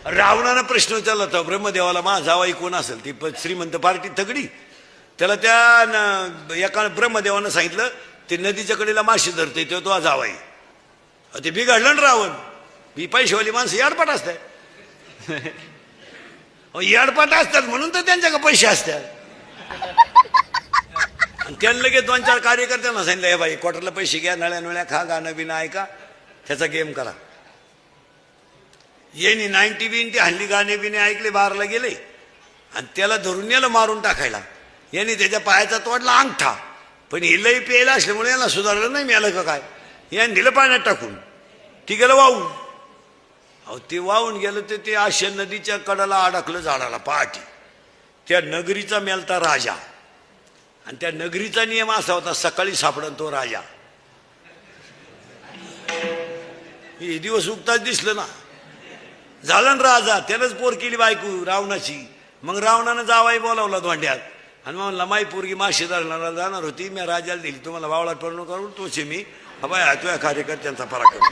रावणानं प्रश्न विचारला होता ब्रह्मदेवाला, माझा जावाई कोण असेल? ती श्रीमंत पार्टी तगडी. त्याला त्या एका ब्रह्मदेवानं सांगितलं ते नदीच्या कडेला माशी धरते तो तो जावाई. ते बिघडलं ना रावण. ही पैशावाली माणसं याडपाट असतात. याडपाट असतात म्हणून तर त्यांच्याकडे पैसे असतात. त्यांना लगेच 2-4 कार्यकर्त्यांना सांगितलं, हे बाई क्वार्टरला पैसे घ्या, नळ्या नळ्या खा, गाणं बिणं ऐका, त्याचा गेम करा. यांनी 90-20 हल्ली गाणे बिणे ऐकले, बारला गेले आणि त्याला धरून नेलं मारून टाकायला. यांनी त्याच्या पायाचा तोडला अंगठा. पण हे लई प्यायला असल्यामुळे याला सुधारलं नाही, मिळालं का काय. याने दिलं पाण्यात टाकून, ती गेलं वाहून. अहो ते वाहून गेलं तर ते आशा नदीच्या कडाला अडकलं झाडाला पहाटी. त्या नगरीचा मेलता राजा. आणि त्या नगरीचा नियम असा होता, सकाळी सापडन तो राजा. हे दिवस उगताच दिसलं ना. झालं ना राजा. त्यानंच पोर केली बायको रावणाची. मग रावणानं जावाई बोलावला धोंड्यात आणि म्हणला, माई पोरगी माशी धरणारा जाणार होती, मी राजाला दिली, तुम्हाला वावळात पडणं करून तोचे मी. बाय तुझ्या कार्यकर्त्यांचा पराक्रम.